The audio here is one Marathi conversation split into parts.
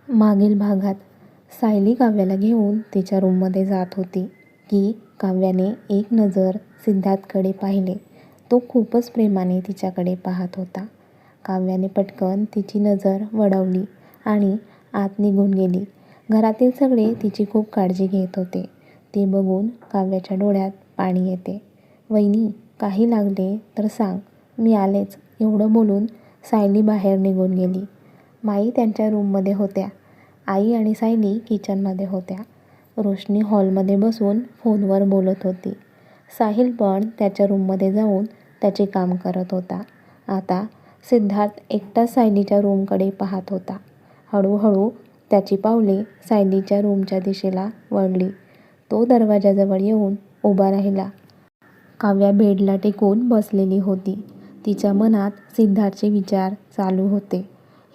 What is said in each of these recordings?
मागील भागात सायली काव्याला घेऊन तिच्या रूममध्ये जात होती की काव्याने एक नजर सिद्धार्थकडे पाहिले. तो खूपच प्रेमाने तिच्याकडे पाहत होता. काव्याने पटकन तिची नजर वळवली आणि आत निघून गेली. घरातील सगळे तिची खूप काळजी घेत होते. ते बघून काव्याच्या डोळ्यात पाणी येते. "वहिनी, काही लागले तर सांग, मी आलेच" एवढं बोलून सायली बाहेर निघून गेली. माई त्यांच्या रूममध्ये होत्या. आई आणि सायली किचनमध्ये होत्या. रोशनी हॉलमध्ये बसून फोनवर बोलत होती. साहिल पण त्याच्या रूममध्ये जाऊन त्याचे काम करत होता. आता सिद्धार्थ एकटाच सायलीच्या रूमकडे पाहत होता. हळूहळू त्याची पावले सायलीच्या रूमच्या दिशेला वळली. तो दरवाजाजवळ येऊन उभा राहिला. काव्या बेडला टेकून बसलेली होती. तिच्या मनात सिद्धार्थचे विचार चालू होते.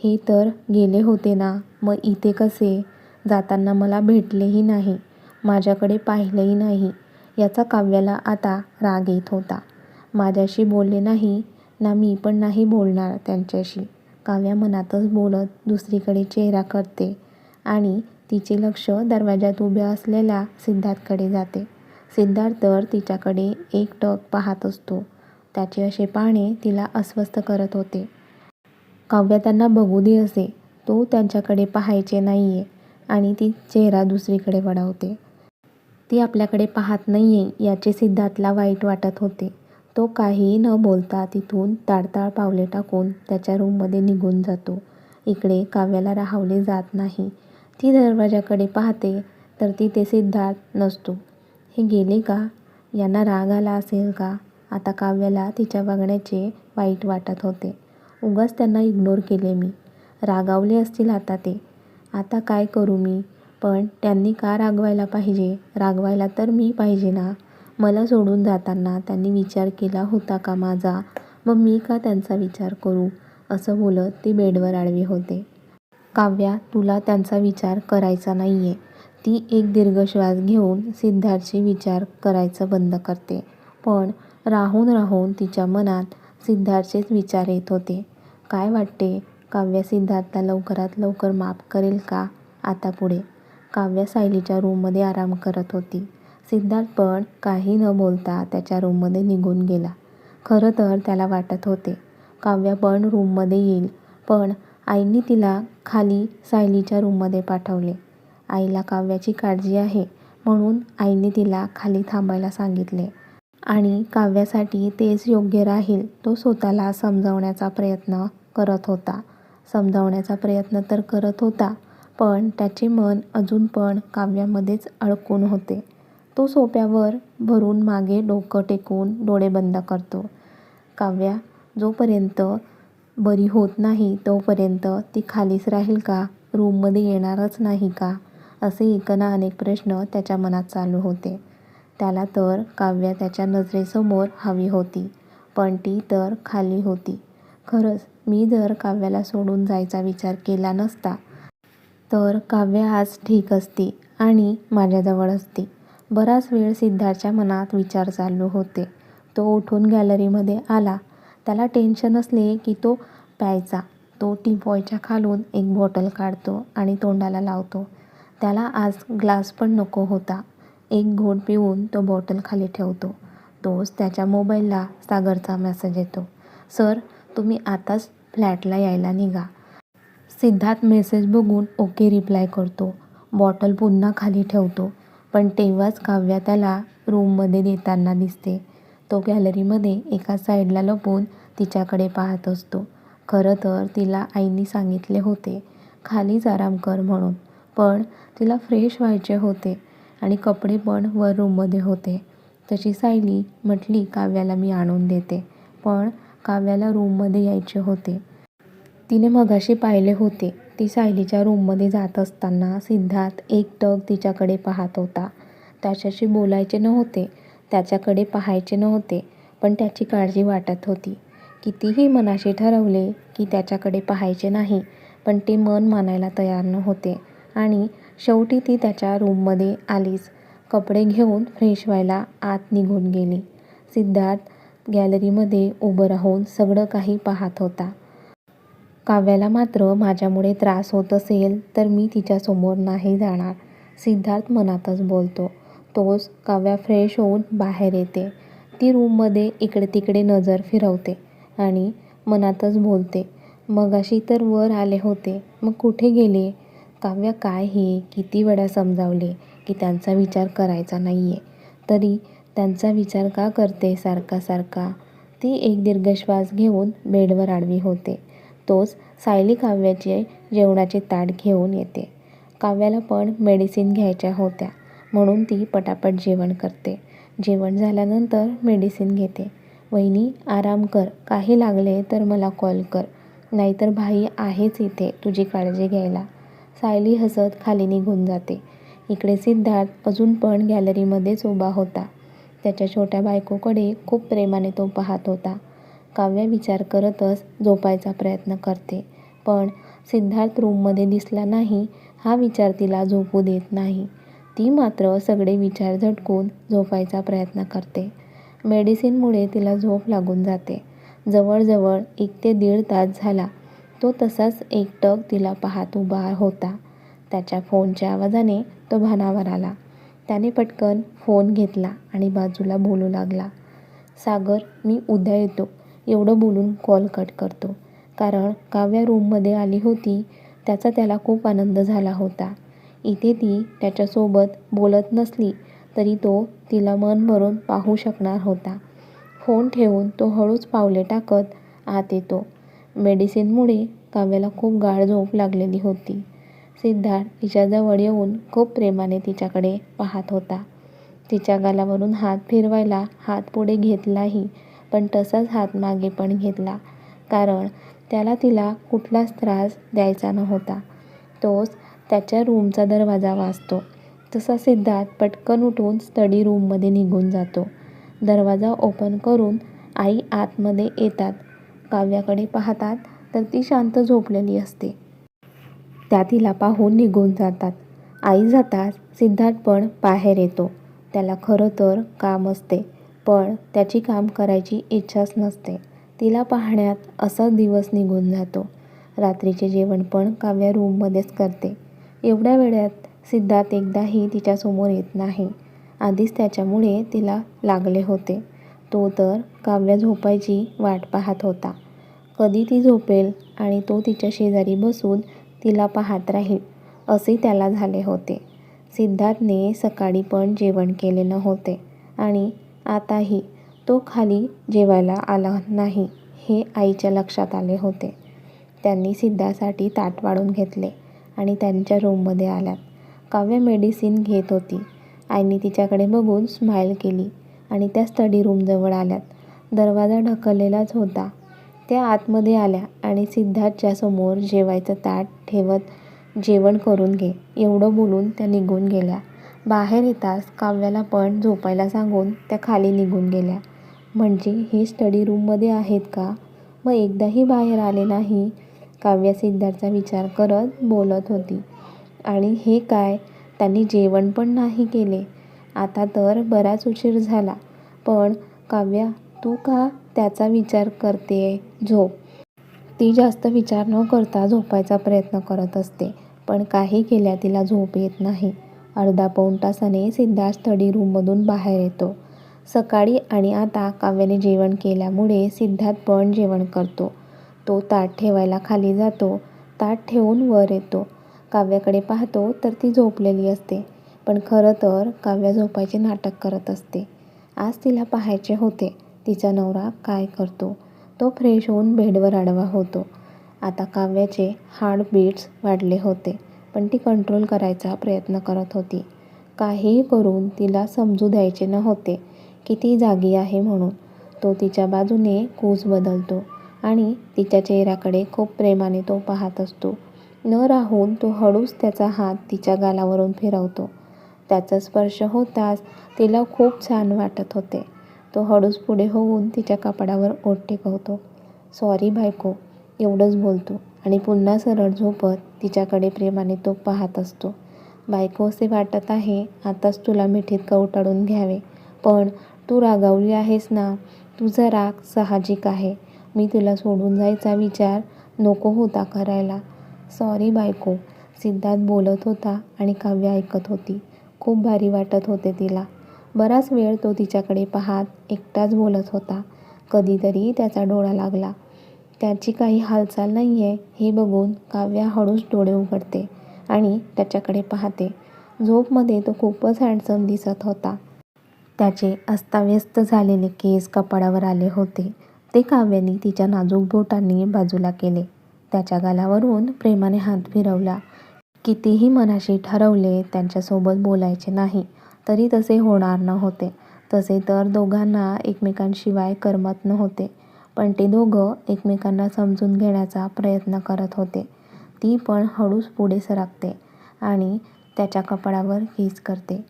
हे तर गेले होते ना, मग इथे कसे? जाताना मला भेटलेही नाही, माझ्याकडे पाहिलंही नाही. याचा काव्याला आता राग येत होता. माझ्याशी बोलले नाही ना, मी पण नाही बोलणार त्यांच्याशी. काव्या मनातच बोलत दुसरीकडे चेहरा करते आणि तिचे लक्ष दरवाजात उभ्या असलेल्या सिद्धार्थकडे जाते. सिद्धार्थ तर तिच्याकडे एकटक पाहत असतो. त्याचे असे पाहणे तिला अस्वस्थ करत होते. काव्या त्यांना बघू दे असे. तो त्यांच्याकडे पाहायचे नाहीये आणि ती चेहरा दुसरीकडे वळवते. ती आपल्याकडे पाहत नाहीये याचे सिद्धार्थला वाईट वाटत होते. तो काहीही न बोलता तिथून ताडताड पावले टाकून त्याच्या रूममध्ये निघून जातो. इकडे काव्याला राहवले जात नाही. ती दरवाजाकडे पाहते तर तिथे सिद्धार्थ नसतो. हे गेले का? यांना राग आला असेल का? आता काव्याला तिच्या वागण्याचे वाईट वाटत होते. उगाच त्यांना इग्नोर केले मी. रागावले असतील आता ते. आता काय करू मी? पण त्यांनी का रागवायला पाहिजे? रागवायला तर मी पाहिजे ना. मला सोडून जाताना त्यांनी विचार केला होता का माझा? मग मी का त्यांचा विचार करू? असं बोलत ती बेडवर आडवी होते. काव्या, तुला त्यांचा विचार करायचा नाहीये. ती एक दीर्घ श्वास घेऊन सिद्धार्थचे विचार करायचं बंद करते. पण राहून राहून तिच्या मनात सिद्धार्थचेच विचार येत होते. काय वाटते? काव्या सिद्धार्थला लवकरात लवकर माफ करेल का आता पुढे? काव्या सायलीच्या रूममध्ये आराम करत होती. सिद्धार्थ पण काही न बोलता त्याच्या रूममध्ये निघून गेला. खरं तर त्याला वाटत होते काव्या पण रूममध्ये येईल, पण आईंनी तिला खाली सायलीच्या रूममध्ये पाठवले. आईला काव्याची काळजी आहे म्हणून आईने तिला खाली थांबायला सांगितले आणि काव्यासाठी तेच योग्य राहील. तो स्वतःला समजावण्याचा प्रयत्न करत होता. समजावण्याचा प्रयत्न तर करत होता, पण त्याचे मन अजून पण काव्यामध्येच अडकून होते. तो सोफ्यावर भरून मागे डोकं टेकून डोळे बंद करतो. काव्या जोपर्यंत बरी होत नाही तोपर्यंत ती खालीच राहील का? रूममध्ये येणारच नाही का? असे एकना अनेक प्रश्न त्याच्या मनात चालू होते. त्याला तर काव्या त्याच्या नजरेसमोर हवी होती, पण ती तर खाली होती. खरंच मी जर काव्याला सोडून जायचा विचार केला नसता तर काव्या आज ठीक असती आणि माझ्याजवळ असती. बराच वेळ सिद्धार्थच्या मनात विचार चालू होते. तो उठून गॅलरीमध्ये आला. त्याला टेन्शन असले की तो प्यायचा. तो टीपॉयच्या खालून एक बॉटल काढतो आणि तोंडाला लावतो. त्याला आज ग्लास पण नको होता. एक घोट पिऊन तो बॉटल खाली ठेवतो. तोच त्याच्या मोबाईलला सागरचा मेसेज येतो. सर, तुम्ही आताच फ्लॅटला यायला निघा. सिद्धार्थ मेसेज बघून ओके रिप्लाय करतो. बॉटल पुन्हा खाली ठेवतो. पण तेव्हाच काव्या त्याला रूममध्ये येताना दिसते. तो गॅलरीमध्ये एका साईडला लपून तिच्याकडे पाहत असतो. खरं तर तिला आईने सांगितले होते खालीच आराम कर म्हणून, पण तिला फ्रेश व्हायचे होते आणि कपडे पण वर रूममध्ये होते. तशी सायली म्हटली काव्याला मी आणून देते, पण काव्याला रूममध्ये यायचे होते. तिने मगाशी पाहिले होते. ती सायलीच्या रूममध्ये जात असताना सिद्धार्थ एकटक तिच्याकडे पाहत होता. त्याच्याशी बोलायचे नव्हते, त्याच्याकडे पाहायचे नव्हते, पण त्याची काळजी वाटत होती. कितीही मनाशी ठरवले की त्याच्याकडे पाहायचे नाही, पण ते मन मानायला तयार नव्हते आणि शेवटी ती त्याच्या रूममध्ये आलीच. कपडे घेऊन फ्रेश व्हायला आत निघून गेली. सिद्धार्थ गॅलरीमध्ये उभं राहून सगळं काही पाहत होता. काव्याला मात्र माझ्यामुळे त्रास होत असेल तर मी तिच्यासमोर नाही जाणार, सिद्धार्थ मनातच बोलतो. तोच काव्या फ्रेश होऊन बाहेर येते. ती रूममध्ये इकडे तिकडे नजर फिरवते आणि मनातच बोलते, मगाशी तर वर आले होते, मग कुठे गेले? काव्या काय हे किती वेळा समजावले की त्यांचा विचार करायचा नाही आहे, तरी त्यांचा विचार का करते सारखा सारखा? ती एक दीर्घ श्वास घेऊन बेडवर आडवी होते. तोच सायली काव्याचे जेवणाचे ताट घेऊन येते. काव्याला पण मेडिसिन घ्यायच्या होत्या म्हणून ती पटापट जेवण करते. जेवण झाल्यानंतर मेडिसिन घेते. वहिनी आराम कर, काही लागले तर मला कॉल कर, नाहीतर भाई आहेच इथे तुझी काळजी घ्यायला. सायली हसत खाली निघून जाते. इकडे सिद्धार्थ अजून पण गॅलरीमध्येच उभा होता. त्याच्या छोट्या बायकोकडे खूप प्रेमाने तो पाहत होता. काव्या विचार करतच झोपायचा प्रयत्न करते, पण सिद्धार्थ रूममध्ये दिसला नाही हा विचार तिला झोपू देत नाही. ती मात्र सगळे विचार झटकून झोपायचा प्रयत्न करते. मेडिसिनमुळे तिला झोप लागून जाते. जवळजवळ 1 ते 1.5 तास झाला तो तसाच एकटक तिला पाहत उभा होता. त्याच्या फोनच्या आवाजाने तो भानावर आला. त्याने पटकन फोन घेतला आणि बाजूला बोलू लागला. सागर, मी उद्या येतो, एवढं बोलून कॉल कट करतो. कारण काव्या रूममध्ये आली होती त्याचा त्याला खूप आनंद झाला होता. इथे ती त्याच्यासोबत बोलत नसली तरी तो तिला मन भरून पाहू शकणार होता. फोन ठेवून तो हळूच पावले टाकत आत येतो. मेडिसिनमुळे काव्याला खूप गाढ झोप लागलेली होती. सिद्धार्थ तिच्याजवळ येऊन खूप प्रेमाने तिच्याकडे पाहत होता. तिच्या गालावरून हात फिरवायला हात पुढे घेतलाही, पण तसाच हात मागे पण घेतला, कारण त्याला तिला कुठलाच त्रास द्यायचा नव्हता. तोच त्याच्या रूमचा दरवाजा वाजतो तसा सिद्धार्थ पटकन उठून स्टडी रूममध्ये निघून जातो. दरवाजा ओपन करून आई आतमध्ये येतात. काव्याकडे पाहतात तर ती शांत झोपलेली असते. त्या तिला पाहून निघून जातात. आई जाताच सिद्धार्थ पण बाहेर येतो. त्याला खरं तर काम असते, पण त्याची काम करायची इच्छाच नसते. तिला पाहण्यात असाच दिवस निघून जातो. रात्रीचे जेवण पण काव्या रूममध्येच करते. एवढ्या वेळात सिद्धार्थ एकदाही तिच्यासमोर येत नाही. आधीच त्याच्यामुळे तिला लागले होते. तो तर काव्या झोपायची वाट पाहत होता. कधी ती झोपेल आणि तो तिच्या शेजारी बसून तिला पाहत राहील असे त्याला झाले होते. सिद्धार्थने सकाळी पण जेवण केले नव्हते आणि आताही तो खाली जेवायला आला नाही हे आईच्या लक्षात आले होते. त्यांनी सिद्धार्थसाठी ताट वाढून घेतले आणि त्यांच्या रूममध्ये आल्यात. काव्या मेडिसिन घेत होती. आईने तिच्याकडे बघून स्माईल केली आणि त्या स्टडी रूमजवळ आल्यात. दरवाजा ढकललेलाच होता. त्या आतमध्ये आल्या आणि सिद्धार्थच्या समोर जेवायचं ताट ठेवत जेवण करून घे एवढं बोलून त्या निघून गेल्या. बाहेर येताच काव्याला पण झोपायला सांगून त्या खाली निघून गेल्या. म्हणजे हे स्टडी रूममध्ये आहेत का? मग एकदाही बाहेर आले नाही. काव्या सिद्धार्थचा विचार करत बोलत होती. आणि हे काय, त्यांनी जेवण पण नाही केले. आता तर बराच उशीर झाला. पण काव्या, तू का त्याचा विचार करतेय? झोप. ती जास्त विचार न करता झोपायचा प्रयत्न करत असते, पण काही केल्या तिला झोप येत नाही. अर्धा पाऊण तासाने सिद्धार्थ स्टडी रूममधून बाहेर येतो. सकाळी आणि आता काव्याने जेवण केल्यामुळे सिद्धार्थ पण जेवण करतो. तो ताट ठेवायला खाली जातो. ताट ठेवून वर येतो. काव्याकडे पाहतो तर ती झोपलेली असते, पण खरं तर काव्या झोपायचे नाटक करत असते. आज तिला पाहायचे होते तिचा नवरा काय करतो. तो फ्रेश होऊन बेडवर आडवा होतो. आता काव्याचे हार्टबीट्स वाढले होते, पण ती कंट्रोल करायचा प्रयत्न करत होती. काहीही करून तिला समजू द्यायचे नव्हते की ती जागी आहे म्हणून. तो तिच्या बाजूने कूस बदलतो आणि तिच्या चेहऱ्याकडे खूप प्रेमाने तो पाहत असतो. न राहून तो हळूच त्याचा हात तिच्या गालावरून फिरवतो. त्याचा स्पर्श होताच तिला खूप छान वाटत होते. तो हळूच पुढे होऊन तिच्या कपाळावर ओठ टेकवतो. सॉरी बायको, एवढंच बोलतो आणि पुन्हा सरळ झोपत तिच्याकडे प्रेमाने तो पाहत असतो. बायको, असे वाटत आहे आताच तुला मिठीत कवटाळून घ्यावे, पण तू रागावली आहेस ना. तुझा राग साहजिक आहे. मी तुला सोडून जायचा विचार नको होता करायला. सॉरी बायको, सिद्धार्थ बोलत होता आणि काव्या ऐकत होती. खूप भारी वाटत होते तिला. बराच वेळ तो तिच्याकडे पाहत एकटाच बोलत होता. कधीतरी त्याचा डोळा लागला. त्याची काही हालचाल नाही आहे हे बघून काव्या हळूच डोळे उघडते आणि त्याच्याकडे पाहते. झोपमध्ये तो खूपच हँडसम दिसत होता. त्याचे अस्ताव्यस्त झालेले केस कपाळावर आले होते. ते काव्याने तिच्या नाजूक बोटांनी बाजूला केले. त्याच्या गालावरून प्रेमाने हात फिरवला. कितीही मनाशी ठरवले त्यांच्यासोबत बोलायचे नाही तरी तसे होणार नव्हते. तसे तर दोघांना एकमेकांशिवाय करमत नव्हते. पण ते दोघं एकमेकांना समजून घेण्याचा प्रयत्न करत होते. ती पण हळूच पुढे सरकते आणि त्याच्या कपाळावर किस करते.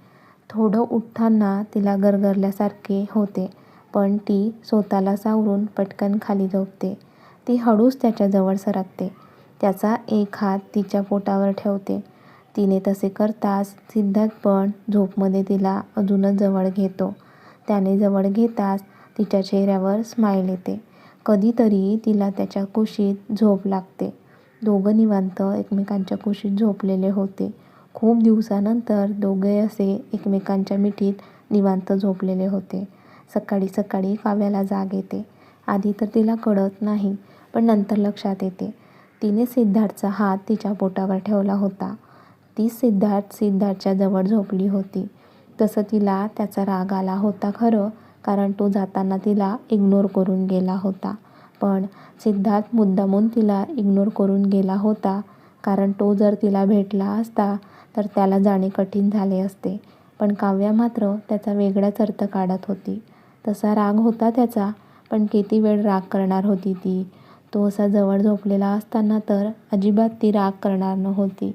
थोडं उठताना तिला गरगरल्यासारखे होते पण ती स्वतःला सावरून पटकन खाली झोपते. ती हळूच त्याच्याजवळ सरकते. त्याचा एक हात तिच्या पोटावर ठेवते. तिने तसे करताच सिद्धार्थ पण झोपमध्ये तिला अजूनच जवळ घेतो. त्याने जवळ घेताच तिच्या चेहऱ्यावर स्माईल येते. कधीतरी तिला त्याच्या कुशीत झोप लागते. दोघं निवांत एकमेकांच्या कुशीत झोपलेले होते. खूप दिवसानंतर दोघे असे एकमेकांच्या मिठीत निवांत झोपलेले होते. सकाळी सकाळी काव्याला जाग येते. आधी तर तिला कळत नाही पण नंतर लक्षात येते. तिने सिद्धार्थचा हात तिच्या पोटावर ठेवला होता. ती सिद्धार्थच्या जवळ झोपली होती. तसं तिला त्याचा राग आला होता खरं, कारण तो जाताना तिला इग्नोर करून गेला होता. पण सिद्धार्थ मुद्दामून तिला इग्नोर करून गेला होता कारण तो जर तिला भेटला असता तर त्याला जाणे कठीण झाले असते. पण काव्या मात्र त्याचा वेगळाच अर्थ काढत होती. तसा राग होता त्याचा, पण किती वेळ राग करणार होती ती. तो असा जवळ झोपलेला असताना तर अजिबात ती राग करणार नव्हती.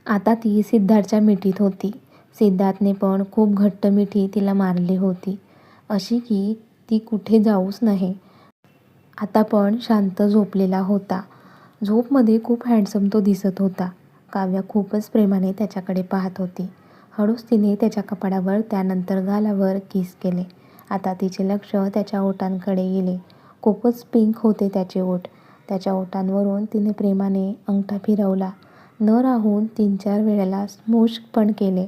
आता ती सिद्धार्थच्या मिठीत होती. सिद्धार्थने पण खूप घट्ट मिठी तिला मारली होती, अशी की ती कुठे जाऊच नाही. आता पण शांत झोपलेला होता. झोपमध्ये खूप हँडसम तो दिसत होता. काव्या खूपच प्रेमाने त्याच्याकडे पाहत होती. हळूच तिने त्याच्या कपाळावर त्यानंतर गालावर किस केले. आता तिचे लक्ष त्याच्या ओठांकडे गेले. खूपच पिंक होते त्याचे ओठ. त्याच्या ओठांवरून तिने प्रेमाने अंगठा फिरवला. न राहून 3-4 वेळेला स्मूश पण केले.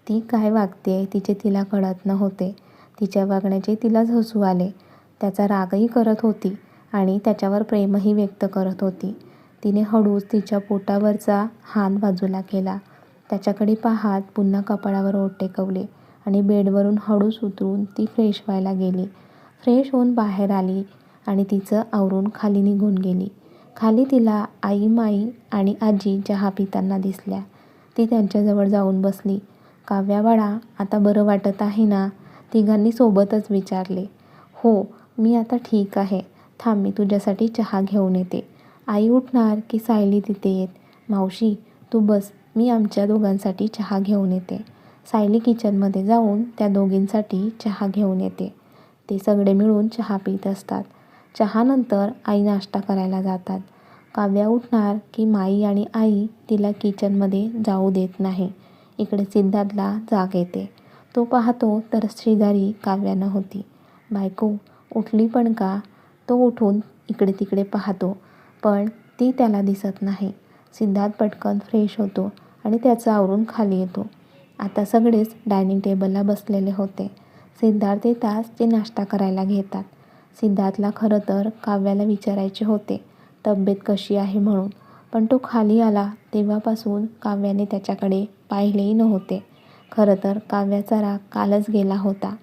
ती काय वागतेय तिचे तिला कळत नव्हते. तिच्या वागण्याचे तिलाच हसू आले. त्याचा रागही करत होती आणि त्याच्यावर प्रेमही व्यक्त करत होती. तिने हळूच तिच्या पोटावरचा हात बाजूला केला. त्याच्याकडे पाहत पुन्हा कपाळावर ओठ टेकवले आणि बेडवरून हळूच उतरून ती फ्रेश व्हायला गेली. फ्रेश होऊन बाहेर आली आणि तिचं आवरून खाली निघून गेली. खाली तिला आई, माई आणि आजी चहा पिताना दिसल्या. ती त्यांच्याजवळ जाऊन बसली. काव्या बाळा, आता बरं वाटत आहे ना? तिघांनी सोबतच विचारले. हो, मी आता ठीक आहे. थांब, मी तुझ्यासाठी चहा घेऊन येते. आई उठणार की सायली तिथे येत. मावशी तू बस, मी आमच्या दोघांसाठी चहा घेऊन येते. सायली किचनमध्ये जाऊन त्या दोघींसाठी चहा घेऊन येते. ते सगळे मिळून चहा पीत असतात. चहानंतर आई नाश्ता करायला जातात. काव्या उठणार की माई आणि आई तिला किचनमध्ये जाऊ देत नाही. इकडे सिद्धार्थला जाग येते. तो पाहतो तर शेजारी काव्या नव्हती. बायको उठली पण का? तो उठून इकडे तिकडे पाहतो पण ती त्याला दिसत नाही. सिद्धार्थ पटकन फ्रेश होतो आणि त्याचं आवरून खाली येतो. आता सगळेच डायनिंग टेबलला बसलेले होते. सिद्धार्थ येताच ते नाश्ता करायला घेतात. सिद्धार्थला खरं तर काव्याला विचारायचे होते तब्येत कशी आहे म्हणून, पण तो खाली आला तेव्हापासून काव्याने त्याच्याकडे पाहिलेही नव्हते. खरं तर काव्याचा राग कालच गेला होता,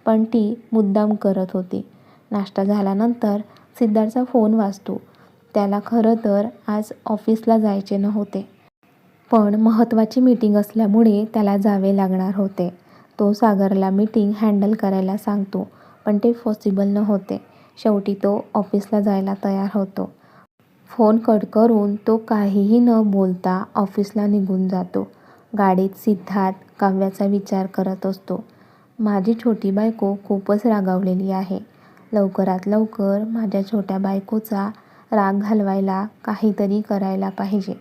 पण ती मुद्दाम करत होती. नाश्ता झाल्यानंतर सिद्धार्थचा फोन वाजतो. त्याला खरं तर आज ऑफिसला जायचे नव्हते. पण महत्त्वाची मीटिंग असल्यामुळे त्याला जावे लागणार होते. तो सागरला मीटिंग हँडल करायला सांगतो, पण ते पॉसिबल नव्हते. शेवटी तो ऑफिसला जायला तयार होतो. फोन कट करून तो काहीही न बोलता ऑफिसला निघून जातो. गाडीत सिद्धार्थ काव्याचा विचार करत असतो. माझी छोटी बायको खूपच रागावलेली आहे. लवकरात लवकर माझ्या छोट्या बायकोचा राग घालवायला काहीतरी करायला पाहिजे.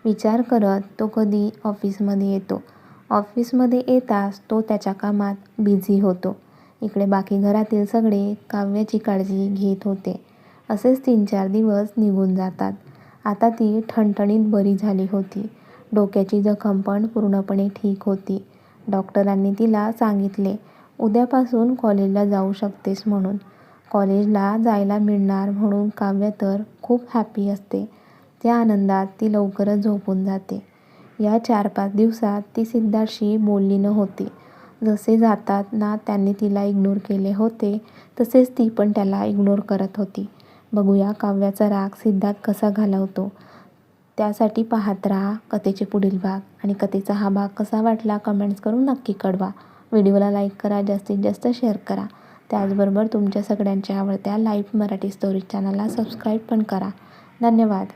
विचार करत तो कधी ऑफिसमध्ये येतो. ऑफिसमध्ये येताच तो त्याच्या कामात बिझी होतो. इकडे बाकी घरातील सगळे काव्याची काळजी घेत होते. असेच 3-4 दिवस निघून जातात. आता ती ठणठणीत बरी झाली होती. डोक्याची जखम पण पूर्णपणे ठीक होती. डॉक्टरांनी तिला सांगितले, उद्यापासून कॉलेजला जाऊ शकतेस म्हणून. कॉलेजला जायला मिळणार म्हणून काव्या तर खूप हॅपी असते. त्या आनंदात ती लवकरच झोपून जाते. या 4-5 दिवसात ती सिद्धार्थशी बोलली नव्हती. जसे जातात ना त्यांनी तिला इग्नोर केले होते, तसेच ती पण त्याला इग्नोर करत होती. बघूया काव्याचा राग सिद्धार्थ कसा घालवतो. त्यासाठी पाहत राहा कथेचे पुढील भाग. आणि कथेचा हा भाग कसा वाटला कमेंट्स करून नक्की कळवा. व्हिडिओला लाईक करा, जास्तीत जास्त शेअर करा. त्याचबरोबर तुमच्या सगळ्यांच्या आवडत्या लाईफ मराठी स्टोरीज चॅनलला सबस्क्राईब पण करा. धन्यवाद.